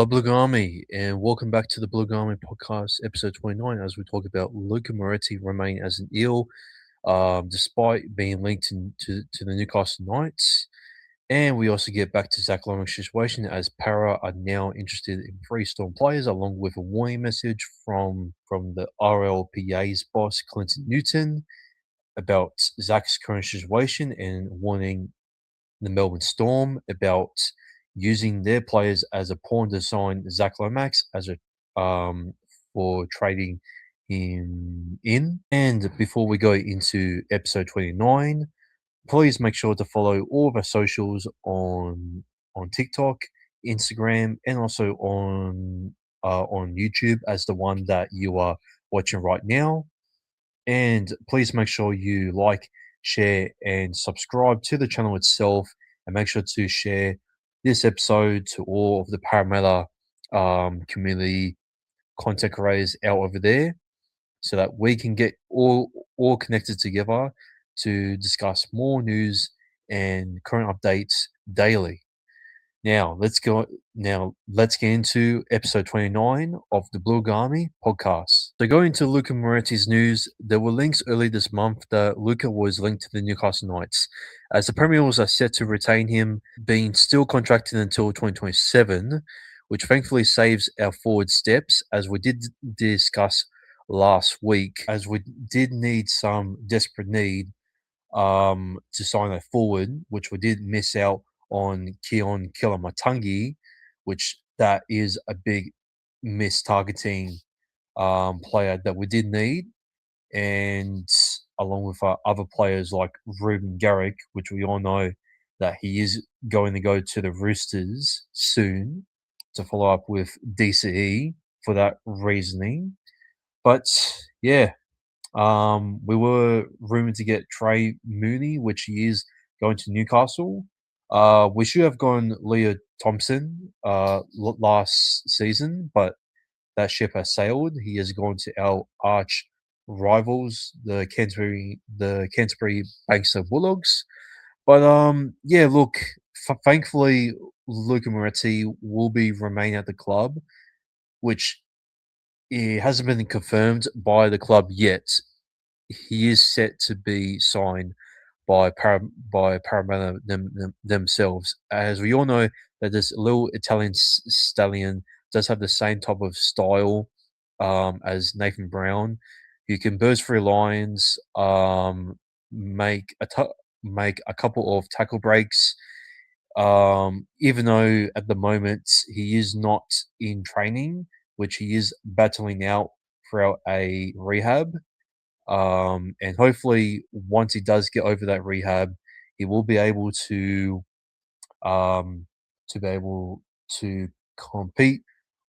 Hello, Blue Army, and welcome back to the Blue Army podcast, episode 29, as we talk about Luca Moretti remain as an Eel, despite being linked to the Newcastle Knights. And we also get back to Zach Long's situation, as Para are now interested in three Storm players, along with a warning message from the RLPA's boss, Clinton Newton, about Zach's current situation and warning the Melbourne Storm about using their players as a pawn to sign Zach Lomax as a for trading him in. And before we go into episode 29, please make sure to follow all of our socials on TikTok, Instagram, and also on YouTube as the one that you are watching right now. And please make sure you like, share, and subscribe to the channel itself. And make sure to share this episode to all of the Parramatta community content creators out over there, so that we can get all connected together to discuss more news and current updates daily. Now let's get into episode 29 of the Blue Army podcast. So going to Luca Moretti's news, there were links early this month that Luca was linked to the Newcastle Knights, as the Premier Eels are set to retain him, being still contracted until 2027, which thankfully saves our forward steps, as we did discuss last week, as we did need some desperate need to sign a forward, which we did miss out on Keon Kilamatangi, which that is a big miss targeting player that we did need, and along with other players like Ruben Garrick, which we all know that he is going to go to the Roosters soon to follow up with DCE for that reasoning. But yeah, we were rumored to get Trey Mooney, which he is going to Newcastle. We should have gone Leo Thompson last season, but that ship has sailed. He has gone to our arch rivals, the Canterbury Bankstown Bulldogs. But yeah, look, thankfully Luca Moretti will be remain at the club, which it hasn't been confirmed by the club yet. He is set to be signed by Parramatta themselves. As we all know, that this little Italian stallion does have the same type of style as Nathan Brown, who can burst through lines, make make a couple of tackle breaks. Even though at the moment he is not in training, which he is battling out throughout a rehab. And hopefully, once he does get over that rehab, he will be able um, be able to compete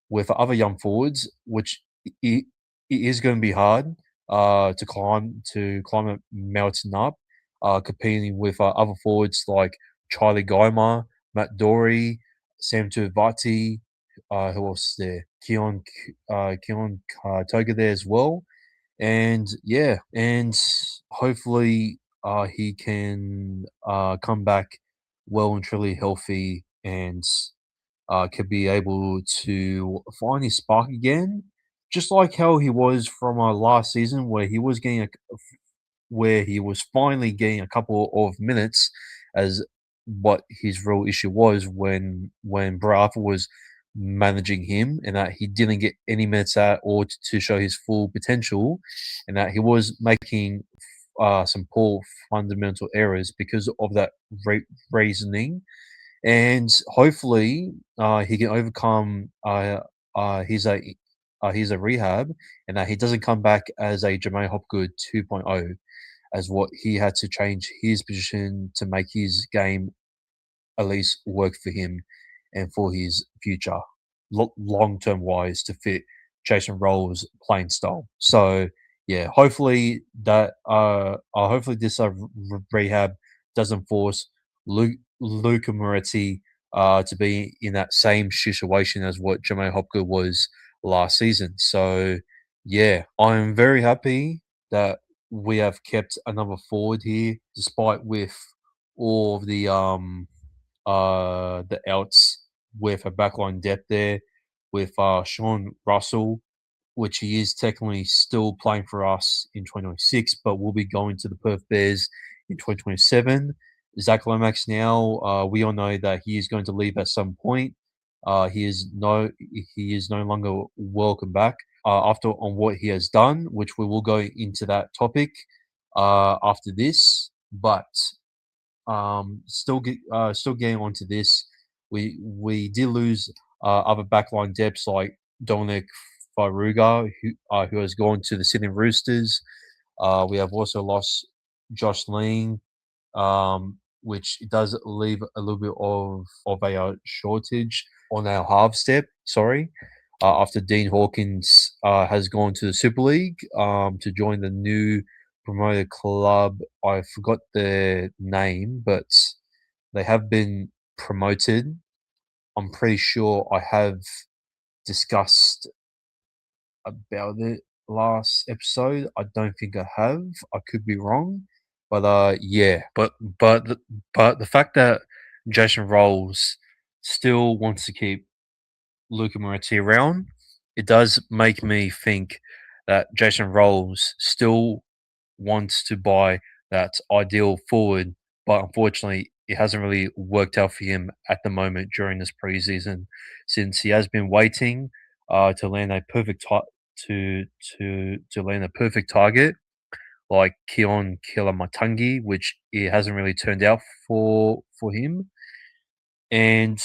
with other young forwards, which it is going to be hard to climb a mountain up, competing with other forwards like Charlie Geimer, Matt Dory, Sam Tuivati, who else is there? Keon Toga there as well. And yeah, and hopefully he can come back well and truly healthy, and could be able to find his spark again, just like how he was from last season, where he was finally getting a couple of minutes, as what his real issue was when Bradford was managing him, and that he didn't get any minutes at all to show his full potential, and that he was making some poor fundamental errors because of that reasoning. And hopefully he can overcome his a rehab, and that he doesn't come back as a Jermaine Hopgood 2.0, as what he had to change his position to make his game at least work for him and for his future, long term wise, to fit Jason Rolls' playing style. So yeah, hopefully this rehab doesn't force Luca Moretti to be in that same situation as what Jermaine Hopgood was last season. So yeah, I'm very happy that we have kept another forward here, despite with all of the outs with a backline depth there. with Sean Russell, which he is technically still playing for us in 2026, but will be going to the Perth Bears in 2027. Zach Lomax now, we all know that he is going to leave at some point. He is no longer welcome back after on what he has done, which we will go into that topic after this. But still getting onto this, we did lose other backline depths like Dominic Faruga, who has gone to the Sydney Roosters. We have also lost Josh Ling, which does leave a little bit of a shortage on our half step. Sorry, after Dean Hawkins has gone to the Super League to join the new promoted club. I forgot their name, but they have been promoted. I'm pretty sure I have discussed about it last episode. I don't think I have. I could be wrong, but yeah. But the fact that Jason Rolls still wants to keep Luca Moretti around, it does make me think that Jason Rolls still wants to buy that ideal forward, but unfortunately, it hasn't really worked out for him at the moment during this preseason, since he has been waiting to land a perfect to land a perfect target like Keon Kilamatangi, which it hasn't really turned out for him. And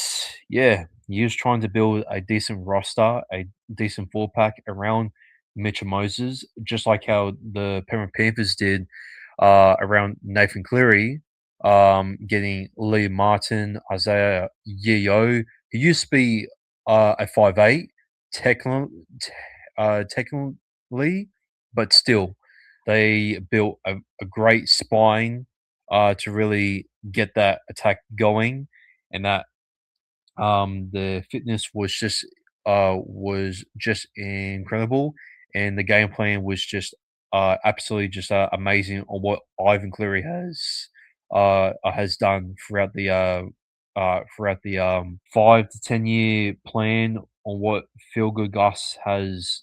yeah, he was trying to build a decent roster, a decent four pack around Mitchell Moses, just like how the Penrith Panthers did around Nathan Cleary, getting Lee Martin, Isaiah Yeo, who used to be a 5'8", technically, technically, but still, they built a great spine to really get that attack going, and that the fitness was just incredible, and the game plan was just absolutely just amazing on what Ivan Cleary has done throughout the 5 to 10 year plan on what Phil Good Gus has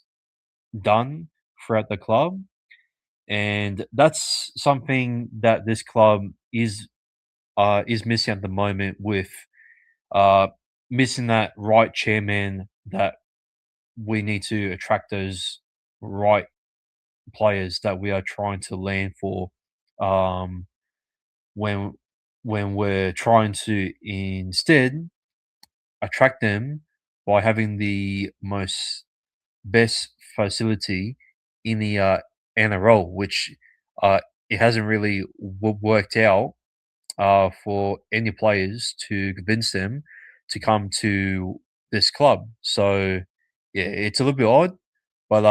done throughout the club, and that's something that this club is missing at the moment with uh, missing that right chairman that we need to attract those right players that we are trying to land for um, when we're trying to instead attract them by having the most best facility in the NRL, which uh, it hasn't really worked out for any players to convince them to come to this club. So yeah, it's a little bit odd, but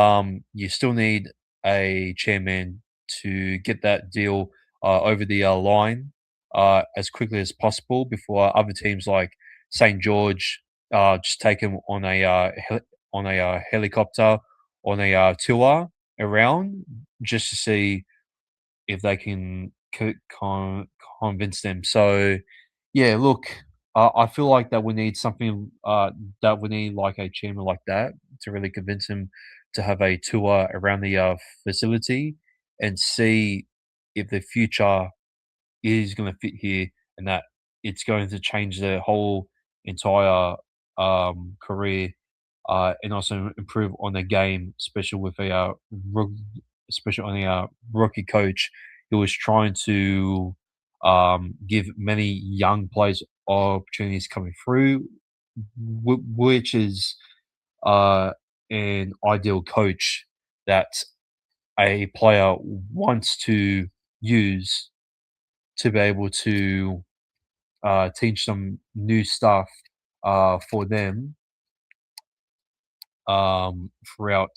you still need a chairman to get that deal over the line as quickly as possible before other teams like St George just take him on a helicopter on a tour around just to see if they can convince them. So, yeah, look, I feel like that we need something that we need like a chairman like that to really convince him to have a tour around the facility and see if the future is going to fit here and that it's going to change their whole entire career and also improve on the game, especially with especially on a rookie coach who was trying to give many young players opportunities coming through, which is uh, an ideal coach that a player wants to use to be able to teach some new stuff for them throughout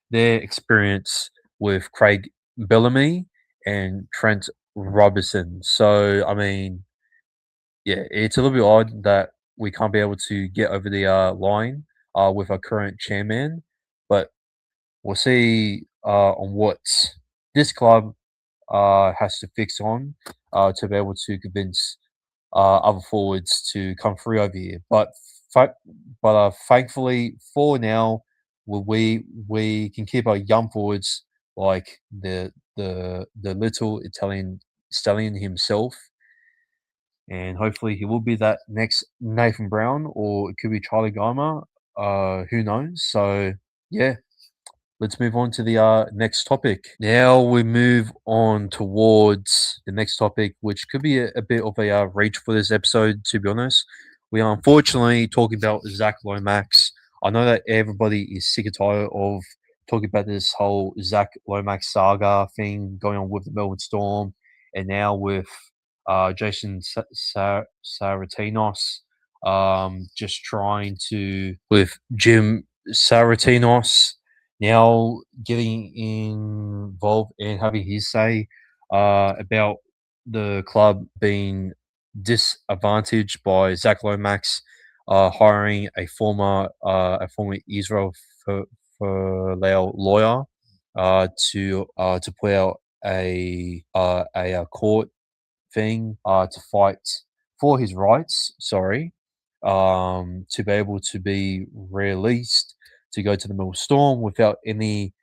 their experience with Craig Bellamy and Trent Robinson. So, I mean, yeah, it's a little bit odd that we can't be able to get over the line with our current chairman, but we'll see on what this club has to fix on to be able to convince other forwards to come through over here. But fa- thankfully for now, we can keep our young forwards like the little Italian stallion himself, and hopefully he will be that next Nathan Brown, or it could be Charlie Geimer. Who knows? So yeah, let's move on to the next topic. Now we move on towards the next topic, which could be a bit of a reach for this episode, to be honest. We are unfortunately talking about Zach Lomax. I know that everybody is sick and tired of talking about this whole Zach Lomax saga thing going on with the Melbourne Storm, and now with Jason Saratinos just trying to, with Jim Saratinos now getting involved and having his say about the club being disadvantaged by Zach Lomax hiring a former Israel Folau lawyer to put out a court thing to fight for his rights. Sorry, to be able to be released to go to the Mill Storm without any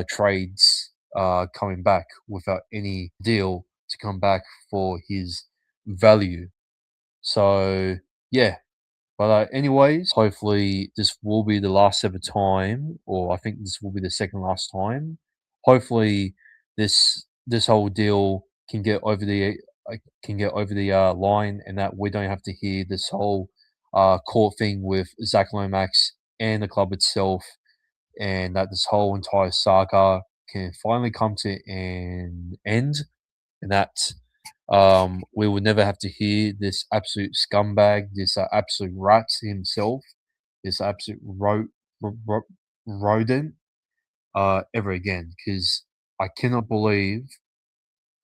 trades coming back, without any deal to come back for his value. So yeah, but anyways, hopefully this will be the last ever time, or I think this will be the second last time. Hopefully this whole deal can get over the line, and that we don't have to hear this whole court thing with Zach Lomax and the club itself, and that this whole entire saga can finally come to an end, and that we would never have to hear this absolute scumbag, this absolute rat himself, this absolute rodent ever again. Because I cannot believe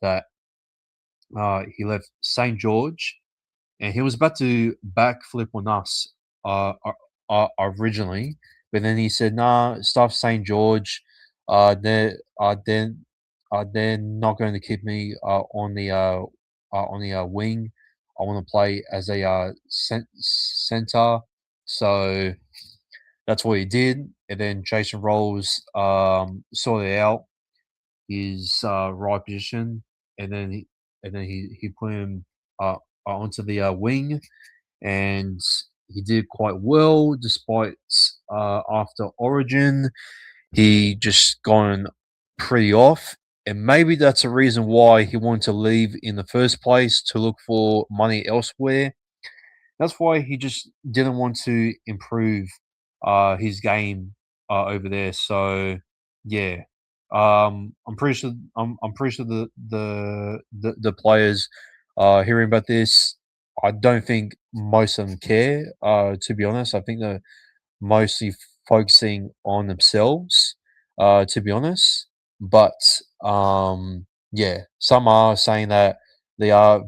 that he left St. George and he was about to backflip on us originally, but then he said, "Nah, stuff St. George. Then they're not going to keep me on the wing. I want to play as a center." So that's what he did, and then Jason Rolls sorted out his right position, and then he put him onto the wing, and he did quite well despite after Origin he just gone pretty off. And maybe that's a reason why he wanted to leave in the first place, to look for money elsewhere. That's why he just didn't want to improve his game over there. So yeah, I'm pretty sure the players hearing about this, I don't think most of them care. To be honest, I think they're mostly focusing on themselves. To be honest, but yeah, some are saying that they are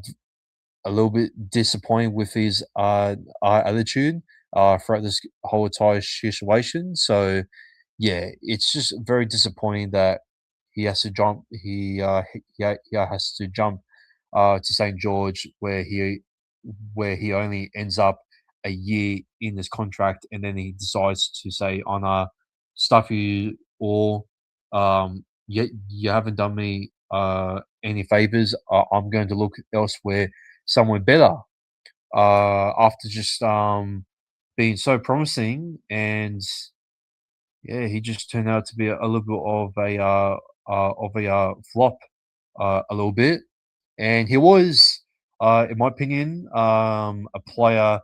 a little bit disappointed with his attitude throughout this whole entire situation. So yeah, it's just very disappointing that he has to jump. He has to jump to St George, where he only ends up a year in this contract, and then he decides to say, "On stuff you all, you haven't done me any favors. I'm going to look elsewhere, somewhere better." After just being so promising, and yeah, he just turned out to be a little bit of a flop, a little bit. And he was, in my opinion, a player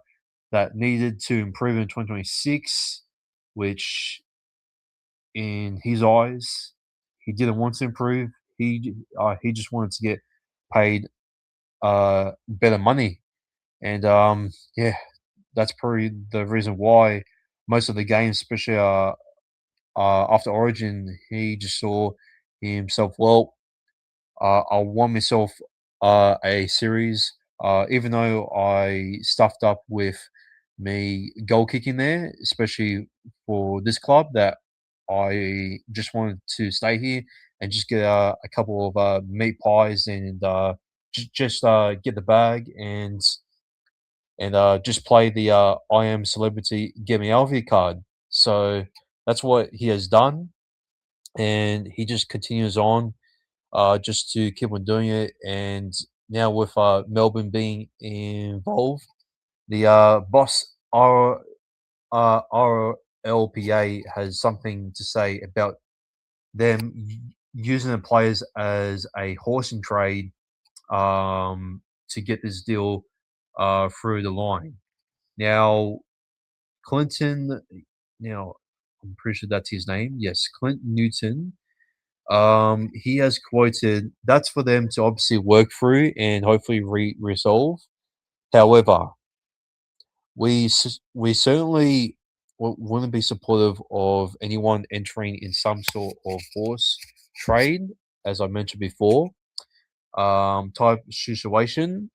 that needed to improve in 2026, which in his eyes, he didn't want to improve. He just wanted to get paid better money, and yeah, that's probably the reason why most of the games, especially after Origin, he just saw himself. Well, I won myself a series, even though I stuffed up with me goal kicking there, especially for this club. That I just wanted to stay here and just get a couple of meat pies and just get the bag and just play the I am celebrity, get me out of here card. So that's what he has done, and he just continues on just to keep on doing it. And now with Melbourne being involved, the boss RLPA has something to say about them using the players as a horsing trade to get this deal through the line. Now, Clinton, now I'm pretty sure that's his name. Yes, Clint Newton. He has quoted, "That's for them to obviously work through and hopefully resolve. However, we certainly wouldn't be supportive of anyone entering in some sort of horse trade, as I mentioned before, type situation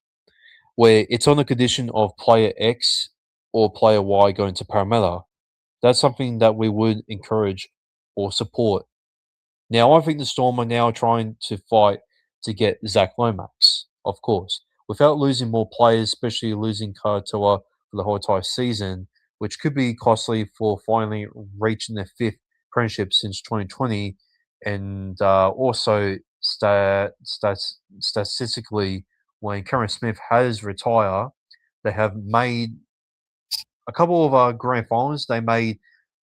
where it's on the condition of player X or player Y going to Parramatta. That's something that we would encourage or support. Now, I think the Storm are now trying to fight to get Zach Lomax, of course, without losing more players, especially losing Katoa for the whole entire season, which could be costly for finally reaching their fifth premiership since 2020. And also, statistically, when Cameron Smith has retired, they have made a couple of grand finals. They made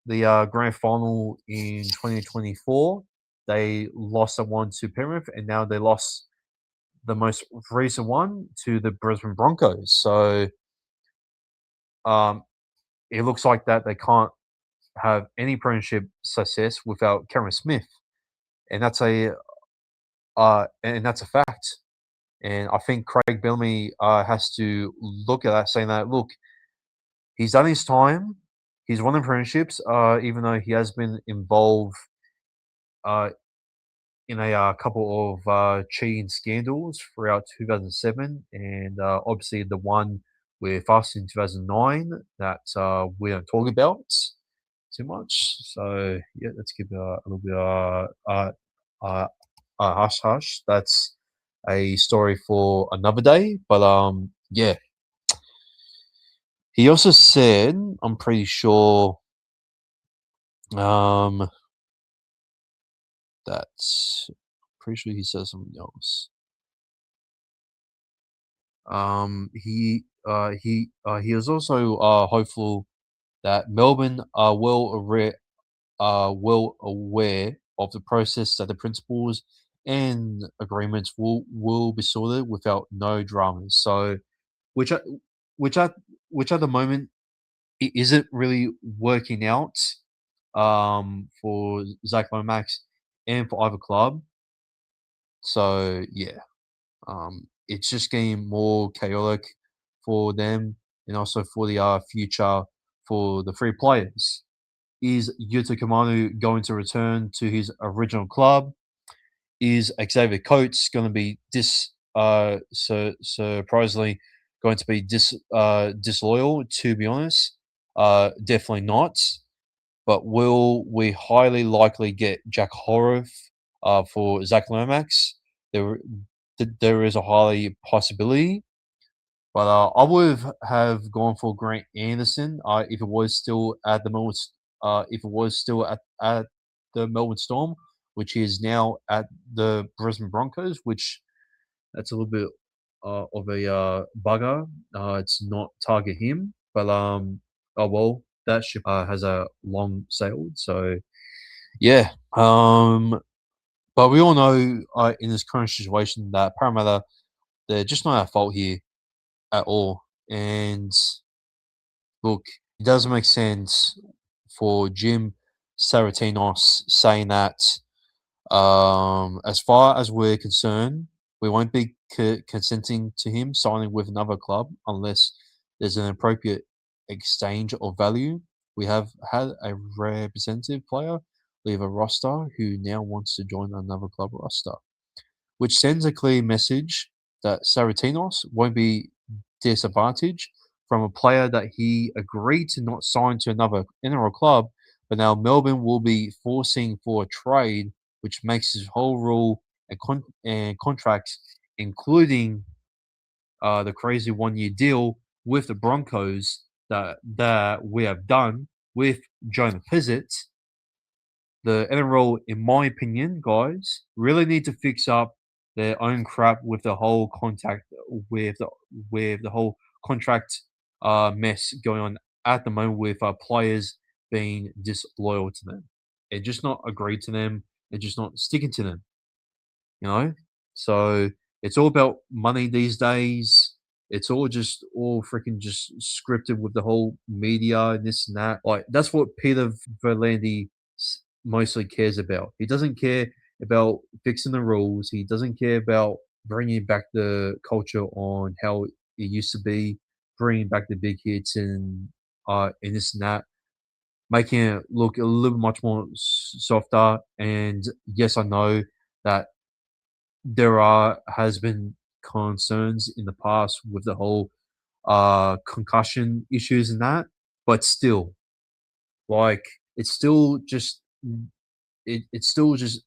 the grand final in 2024. They lost that one to Penrith, and now they lost the most recent one to the Brisbane Broncos. So um, it looks like that they can't have any premiership success without Cameron Smith, and that's a fact. And I think Craig Bellamy has to look at that, saying that look, he's done his time. He's won the premierships, even though he has been involved uh, in a couple of cheating scandals throughout 2007, and obviously the one with us in 2009 that we don't talk about too much. So yeah, let's give a little bit hush hush. That's a story for another day. But yeah, he also said, I'm pretty sure um, that's pretty sure he says something else. He is also hopeful that Melbourne are well aware of the process that the principles and agreements will be sorted without no dramas. So, which at which at which at the moment it isn't really working out for Zach Lomax and for either club. So yeah. It's just getting more chaotic for them and also for the future for the three players. Is Yuta Kamanu going to return to his original club? Is Xavier Coates going to be surprisingly going to be disloyal? To be honest, definitely not. But will we highly likely get Jack Horvath for Zach Lomax? There, there is a highly possibility. But I would have gone for Grant Anderson if it was still at the Melbourne, if it was still at the Melbourne Storm, which he is now at the Brisbane Broncos, which that's a little bit of a bugger. It's not target him, but oh well, that ship has a long sailed. So yeah, but we all know in this current situation that Parramatta they're just not at fault here at all. And look, it doesn't make sense for Jim Saratinos saying that as far as we're concerned, we won't be consenting to him signing with another club unless there's an appropriate exchange of value. We have had a representative player leave a roster who now wants to join another club roster, which sends a clear message that Saratinos won't be disadvantaged from a player that he agreed to not sign to another NRL club, but now Melbourne will be forcing for a trade, which makes his whole rule and contracts, including the crazy 1 year deal, with the Broncos that we have done with Jonah Pizzett, the NRL, in my opinion, guys, really need to fix up their own crap with the whole contact with the whole contract mess going on at the moment with players being disloyal to them and just not agreed to them and just not sticking to them. You know, so it's all about money these days. It's all freaking just scripted with the whole media and this and that. Like that's what Peter Verlandy mostly cares about. He doesn't care about fixing the rules. He doesn't care about bringing back the culture on how it used to be, bringing back the big hits and this and that, making it look a little much more softer. And yes, I know that there are has been concerns in the past with the whole concussion issues and that, but still, like it's still just it's still just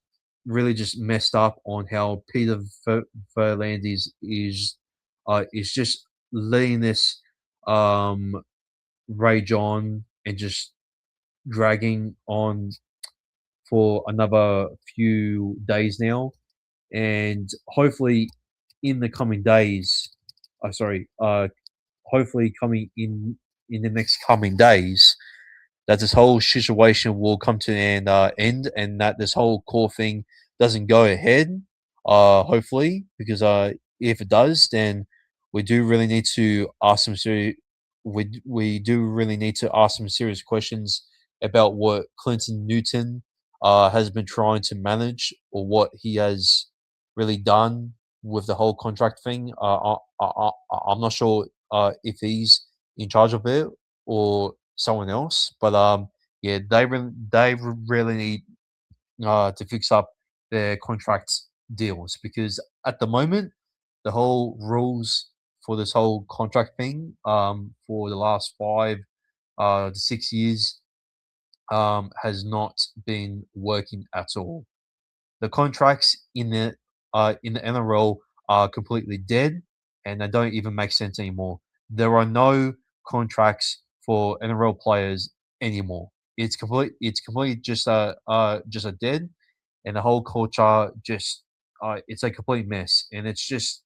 really just messed up on how Peter Verlandis is just letting this um rage on and just dragging on for another few days now, and hopefully in the coming days, hopefully coming in the next coming days, that this whole situation will come to an end, and that this whole core thing doesn't go ahead. Hopefully, because if it does, then we do really need to ask some serious. We do really need to ask some serious questions about what Clinton Newton has been trying to manage, or what he has really done with the whole contract thing. I'm not sure if he's in charge of it or someone else. But yeah, they really need to fix up their contract deals, because at the moment the whole rules for this whole contract thing for the last 5 to 6 years has not been working at all. The contracts in the NRL are completely dead, and they don't even make sense anymore. There are no contracts for NRL players anymore. It's completely just a dead, and the whole culture just it's a complete mess, and it's just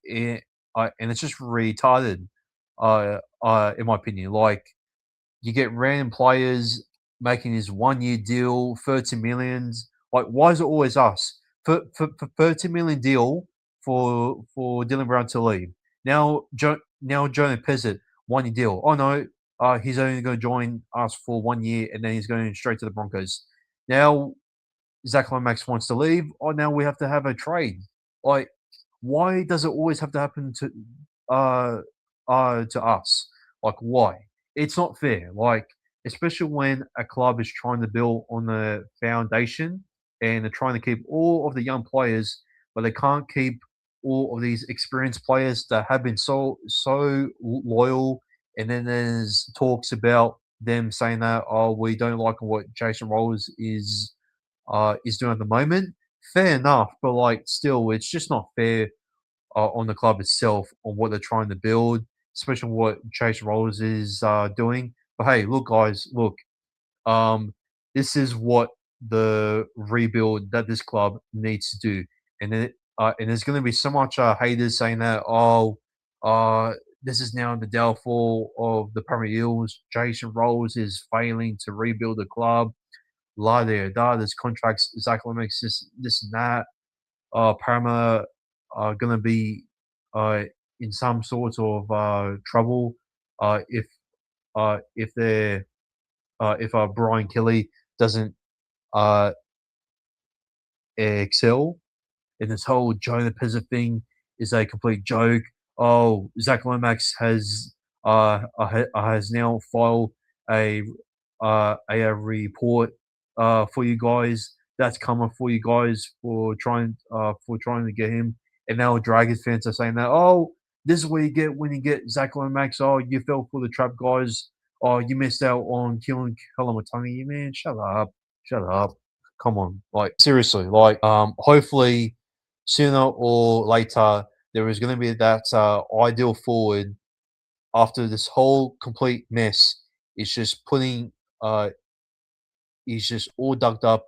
it, and it's just retarded. In my opinion, like you get random players making this 1 year deal, 30 millions. Like, why is it always us? For 30 million deal for Dylan Brown to leave. Now Jonah Pizzett, 1 year deal. Oh no, he's only going to join us for 1 year and then he's going straight to the Broncos. Now Zach Lomax wants to leave. Oh, now we have to have a trade. Like, why does it always have to happen to us? Like, why? It's not fair. Like, especially when a club is trying to build on the foundation and they're trying to keep all of the young players, but they can't keep all of these experienced players that have been so loyal. And then there's talks about them saying that, oh, we don't like what Jason Rolls is doing at the moment. Fair enough, but like still, it's just not fair on the club itself on what they're trying to build, especially what Chase Rolls is doing. But hey, look, guys, look, um, this is what the rebuild that this club needs to do, and there's going to be so much haters saying that, oh, this is now the downfall of the Premier Eels. Jason Rolls is failing to rebuild the club. La da, there's contracts, Zach Lomax, this and that. Parma are going to be in some sort of trouble if they're if Brian Kelly doesn't uh, excel. And this whole Jonah Pizza thing is a complete joke. Oh, Zach Lomax has now filed a a report for you guys. That's coming for you guys for trying to get him. And now Dragons fans are saying that, oh, this is what you get when you get Zach Lomax. Oh, you fell for the trap, guys. Oh, you missed out on killing Kalamatani. Man, shut up. Shut up. Come on. Like seriously, like hopefully sooner or later there is going to be that ideal forward after this whole complete mess, is just putting is just all dug up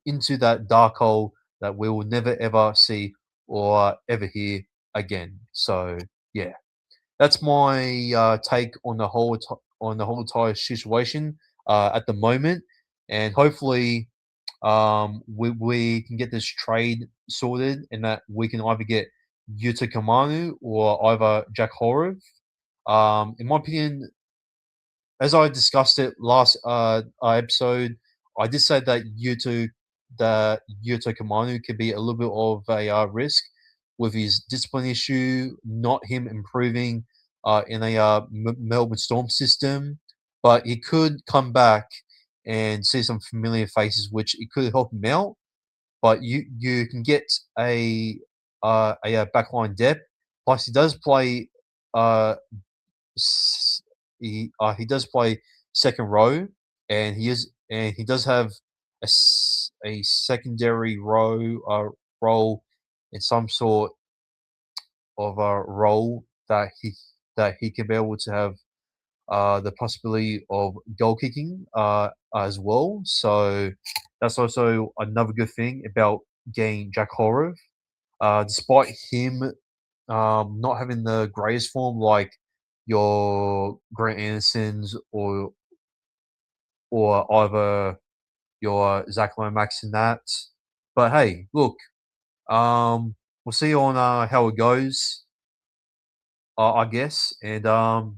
into that dark hole that we will never ever see or ever hear again. So yeah, that's my take on the on the whole entire situation at the moment, and hopefully we can get this trade sorted, and that we can either get Yuta Kamanu or either Jack Horov. In my opinion, as I discussed it last episode, I did say that Yuto Kamanu could be a little bit of a risk with his discipline issue, not him improving in a Melbourne Storm system, but he could come back and see some familiar faces, which it could help him out. But you can get a backline depth. Plus, he does play uh, he does play second row, and he does have a secondary row role in some sort of a role that he can be able to have the possibility of goal kicking as well. So that's also another good thing about getting Jack Horov. Despite him not having the greatest form like your Grant Andersons or either your Zach Lomax in that. But hey, look, we'll see on how it goes, I guess. And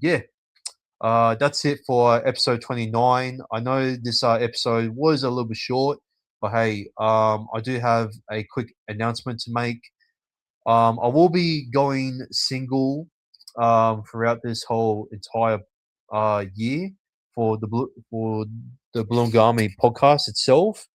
yeah, that's it for episode 29. I know this episode was a little bit short, but hey, I do have a quick announcement to make. I will be going single throughout this whole entire year for the Blungami podcast itself.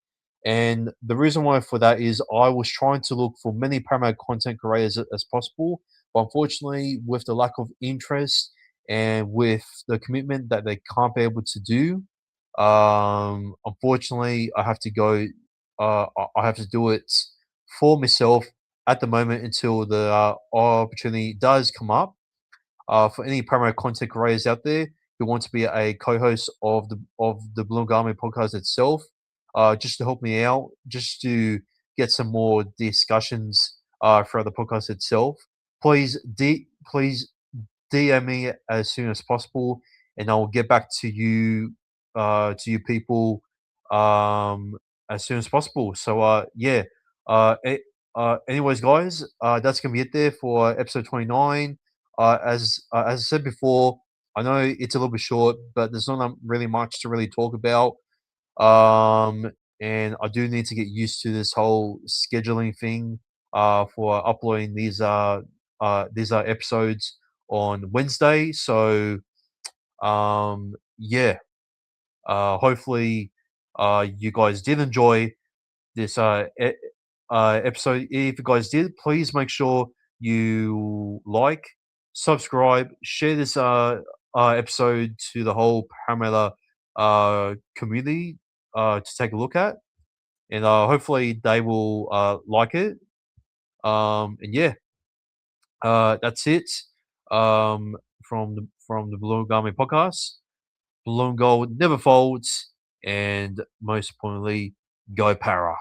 And the reason why for that is I was trying to look for many Paramount content creators as possible, but unfortunately, with the lack of interest and with the commitment that they can't be able to do, unfortunately, I have to go. I have to do it for myself at the moment until the opportunity does come up. For any promo content creators out there who want to be a co-host of the Blue Garment podcast itself, just to help me out, just to get some more discussions for the podcast itself, please DM me as soon as possible, and I'll get back to you people as soon as possible. So yeah, uh, a- anyways, guys, that's gonna be it there for episode 29. As I said before, I know it's a little bit short, but there's not really much to really talk about. Um, and I do need to get used to this whole scheduling thing for uploading these episodes on Wednesday. So yeah, hopefully you guys did enjoy this episode. If you guys did, please make sure you like, subscribe, share this episode to the whole Paramount community to take a look at, and hopefully they will like it. And yeah, that's it from the Blue Gummy podcast. Balloon Gold never folds, and most importantly, go Para.